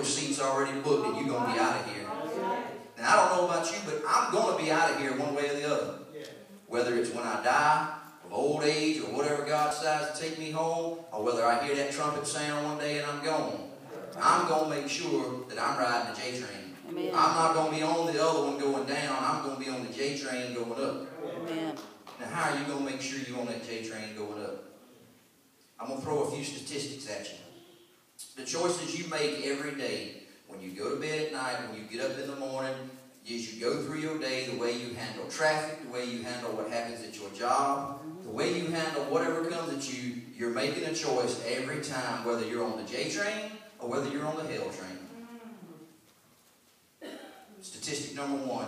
your seat's already booked and you're going to be out of here. And I don't know about you, but I'm going to be out of here one way or the other. Whether it's when I die of old age or whatever God decides to take me home, or whether I hear that trumpet sound one day and I'm gone, I'm going to make sure that I'm riding the J train. Amen. I'm not going to be on the other one going down. I'm going to be on the J train going up. Amen. Now, how are you going to make sure you're on that J train going up? I'm going to throw a few statistics at you. The choices you make every day, when you go to bed at night, when you get up in the morning, as you go through your day, the way you handle traffic, the way you handle what happens at your job, the way you handle whatever comes at you, you're making a choice every time, whether you're on the J train or whether you're on the hell train. Statistic number 1.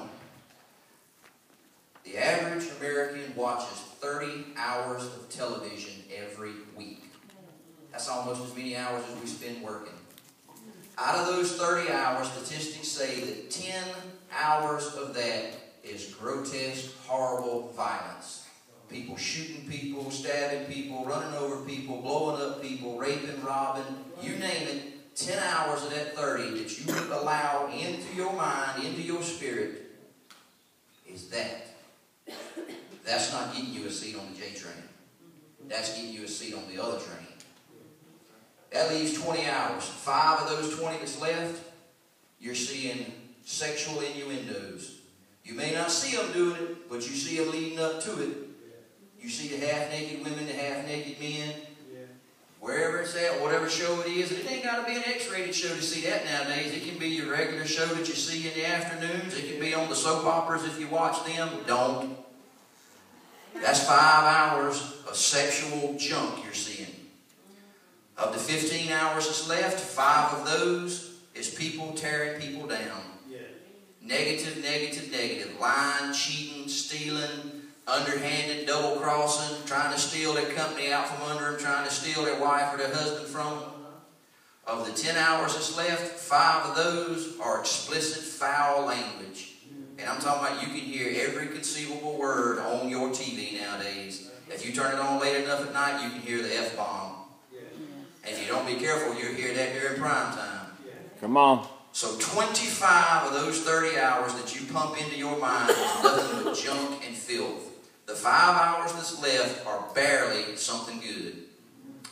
The average American watches 30 hours of television every week. That's almost as many hours as we spend working. Out of those 30 hours, statistics say that 10 hours of that is grotesque, horrible violence. People shooting people, stabbing people, running over people, blowing up people, raping, robbing, you name it. 10 hours of that 30 that you allow into your mind, into your spirit, is that. That's not getting you a seat on the J train. That's getting you a seat on the other train. That leaves 20 hours. 5 of those 20 that's left, you're seeing sexual innuendos. You may not see them doing it, but you see them leading up to it. You see the half-naked women, the half-naked men. Wherever it's at, whatever show it is, and it ain't got to be an X-rated show to see that nowadays. It can be your regular show that you see in the afternoons. It can be on the soap operas if you watch them. Don't. That's 5 hours of sexual junk you're seeing. Of the 15 hours that's left, 5 of those is people tearing people down. Negative, negative, negative. Lying, cheating, stealing, underhanded, double-crossing, trying to steal their company out from under them, trying to steal their wife or their husband from them. Of the 10 hours that's left, 5 of those are explicit, foul language. And I'm talking about you can hear every conceivable word on your TV nowadays. If you turn it on late enough at night, you can hear the F-bomb. And if you don't be careful, you'll hear that during prime time. Come on. So 25 of those 30 hours that you pump into your mind is nothing but junk and filth. The 5 hours that's left are barely something good.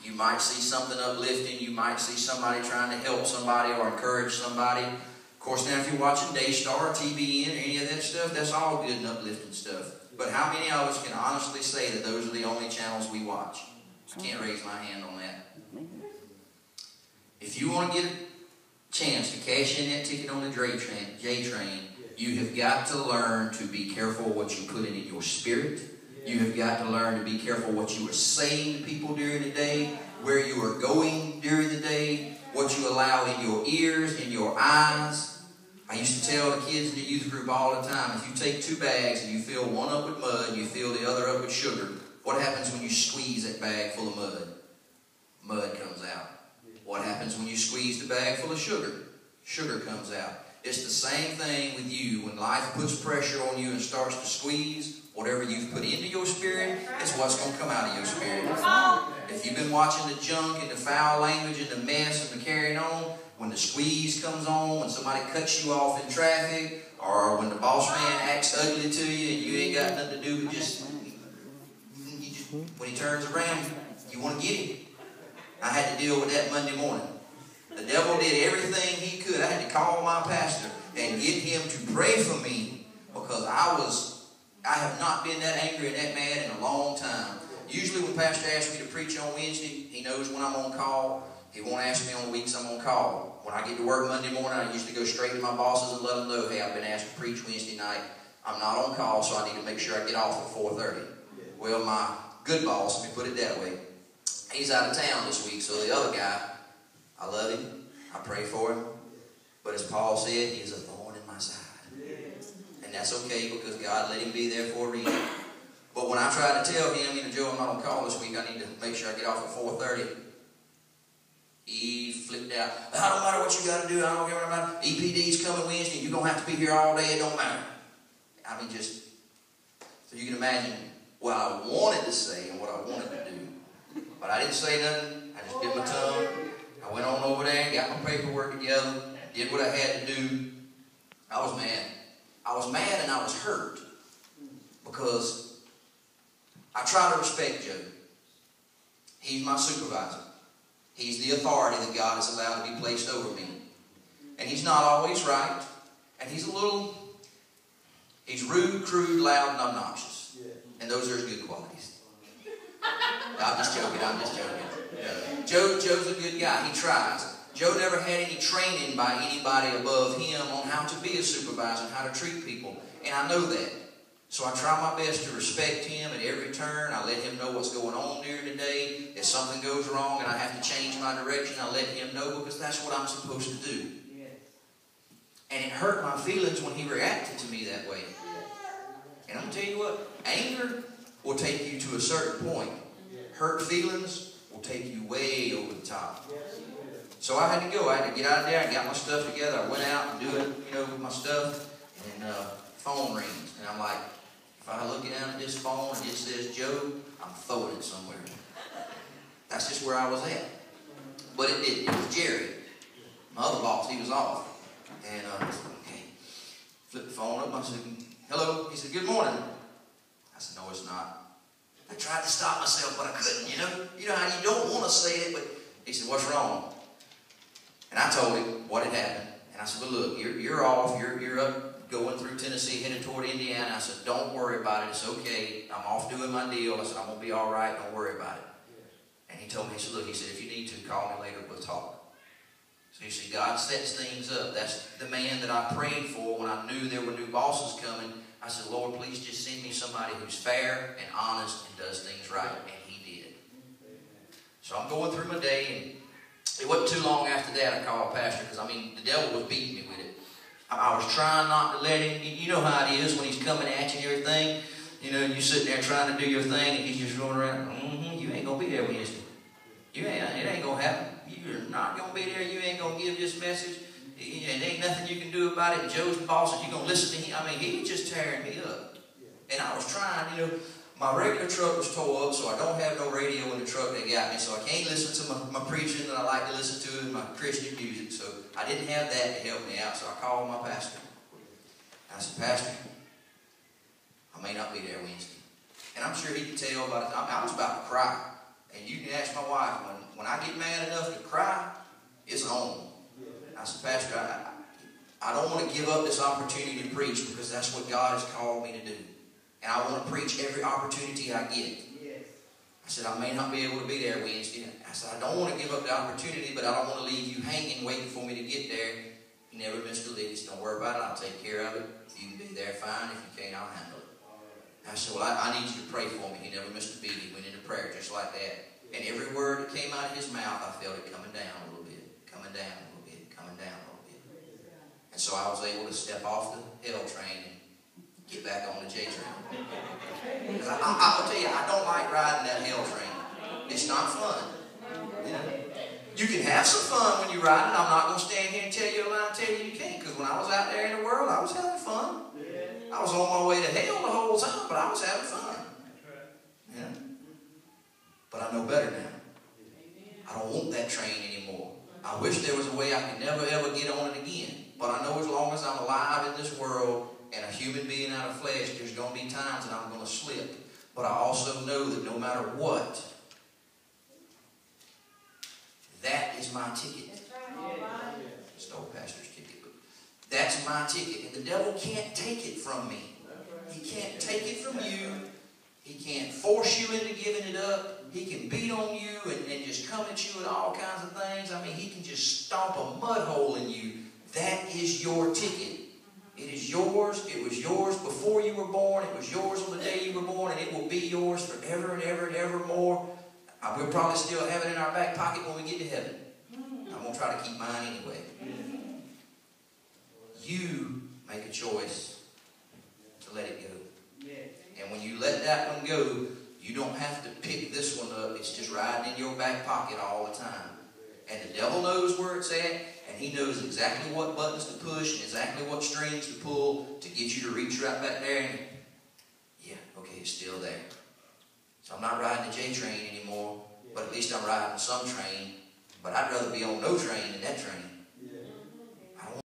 You might see something uplifting. You might see somebody trying to help somebody or encourage somebody. Of course, now if you're watching Daystar or TBN or any of that stuff, that's all good and uplifting stuff. But how many of us can honestly say that those are the only channels we watch? I can't raise my hand on that. If you want to get a chance to cash in that ticket on the J train, you have got to learn to be careful what you put in your spirit. You have got to learn to be careful what you are saying to people during the day, where you are going during the day, what you allow in your ears, in your eyes. I used to tell the kids in the youth group all the time, if you take 2 bags and you fill one up with mud and you fill the other up with sugar, what happens when you squeeze that bag full of mud? Mud comes out. What happens when you squeeze the bag full of sugar? Sugar comes out. It's the same thing with you. When life puts pressure on you and starts to squeeze, whatever you've put into your spirit is what's going to come out of your spirit. If you've been watching the junk and the foul language and the mess and the carrying on, when the squeeze comes on, when somebody cuts you off in traffic, or when the boss man acts ugly to you and you ain't got nothing to do but just when he turns around, you want to get him. I had to deal with that Monday morning. The devil did everything he could. I had to call my pastor and get him to pray for me because I have not been that angry and that mad in a long time. Usually when Pastor asks me to preach on Wednesday, he knows when I'm on call. He won't ask me on the weeks I'm on call. When I get to work Monday morning, I usually go straight to my bosses and let them know, hey, I've been asked to preach Wednesday night. I'm not on call, so I need to make sure I get off at 4:30. Well, my good boss, let me put it that way, he's out of town this week, so the other guy, I love him, I pray for him, but as Paul said, he is a thorn in my side. And that's okay because God let him be there for a reason. But when I tried to tell him, Joe, I'm not on call this week, I need to make sure I get off at 4:30, he flipped out. I don't matter what you got to do, I don't care about it. EPD's coming Wednesday, you're going to have to be here all day, it don't matter. I mean, just, so you can imagine what I wanted to say and what I wanted to do. But I didn't say nothing. I just bit my tongue. I I went on over there and got my paperwork together, did what I had to do. I was mad. I was mad and I was hurt because I try to respect Joe. He's my supervisor. He's the authority that God has allowed to be placed over me. And he's not always right. And he's rude, crude, loud, and obnoxious. And those are his good qualities. I'm just joking. Joe's a good guy. He tries. Joe never had any training by anybody above him on how to be a supervisor and how to treat people. And I know that. So I try my best to respect him at every turn. I let him know what's going on during the day. If something goes wrong and I have to change my direction, I let him know because that's what I'm supposed to do. And it hurt my feelings when he reacted to me that way. And I'm going to tell you what, anger will take you to a certain point. Hurt feelings will take you way over the top. So I had to go. I had to get out of there. I got my stuff together. I went out and do it, with my stuff. And phone rings. And I'm like, if I look down at this phone and it says Joe, I'm throwing it somewhere. That's just where I was at. But it didn't. It was Jerry. My other boss, he was off. And I said, okay. Flipped the phone up. I said, hello. He said, good morning. I said, no, it's not. I tried to stop myself, but I couldn't, You know how you don't want to say it, but he said, what's wrong? And I told him what had happened. And I said, well, look, you're off. You're up going through Tennessee, headed toward Indiana. I said, don't worry about it. It's okay. I'm off doing my deal. I said, I'm going to be all right. Don't worry about it. And he told me, he said, look, he said, if you need to, call me later. We'll talk. So you see, God sets things up. That's the man that I prayed for when I knew there were new bosses coming. I said, Lord, please just send me somebody who's fair and honest and does things right. And he did. So I'm going through my day, and it wasn't too long after that I called Pastor because, the devil was beating me with it. I was trying not to let him. You know how it is when he's coming at you and everything. You're sitting there trying to do your thing, and he's just rolling around. You ain't going to be there Wednesday. It ain't going to happen. You're not going to be there. You ain't going to give this message. And ain't nothing you can do about it. And Joe's boss, and you're going to listen to him. He was just tearing me up. And I was trying, my regular truck was tore up, so I don't have no radio in the truck they got me. So I can't listen to my preaching that I like to listen to and my Christian music. So I didn't have that to help me out. So I called my pastor. I said, Pastor, I may not be there Wednesday. And I'm sure he could tell about it. I was about to cry. And you can ask my wife, when I get mad enough to cry, it's on. I said, Pastor, I don't want to give up this opportunity to preach because that's what God has called me to do. And I want to preach every opportunity I get. I said, I may not be able to be there Wednesday. I said, I don't want to give up the opportunity, but I don't want to leave you hanging, waiting for me to get there. You never miss the least. Don't worry about it. I'll take care of it. If you can be there, fine. If you can't, I'll handle it. I said, well, I need you to pray for me. He never missed a beat. He went into prayer just like that. And every word that came out of his mouth, I felt it coming down a little bit, coming down a little bit, coming down a little bit. And so I was able to step off the L train and get back on the J train. Because I'll tell you, I don't like riding that L train. It's not fun. You can have some fun when you ride it. I'm not going to stand here and tell you a lie and tell you can't. Because when I was out there in the world, I was having fun. I was on my way to hell the whole time, but I was having fun. But I know better now. I don't want that train anymore. I wish there was a way I could never, ever get on it again. But I know as long as I'm alive in this world and a human being out of flesh, there's going to be times that I'm going to slip. But I also know that no matter what, that is my ticket. It's the old pastor's ticket. But that's my ticket. And the devil can't take it from me. He can't take it from you. He can't force you into giving it up. He can beat on you and just come at you with all kinds of things. He can just stomp a mud hole in you. That is your ticket. It is yours. It was yours before you were born. It was yours on the day you were born. And it will be yours forever and ever and ever more. We'll probably still have it in our back pocket when we get to heaven. I'm going to try to keep mine anyway. You make a choice to let it go. And when you let that one go, you don't have to pick this one up. It's just riding in your back pocket all the time. And the devil knows where it's at, and he knows exactly what buttons to push and exactly what strings to pull to get you to reach right back there. And yeah, okay, it's still there. So I'm not riding the J train anymore, but at least I'm riding some train. But I'd rather be on no train than that train.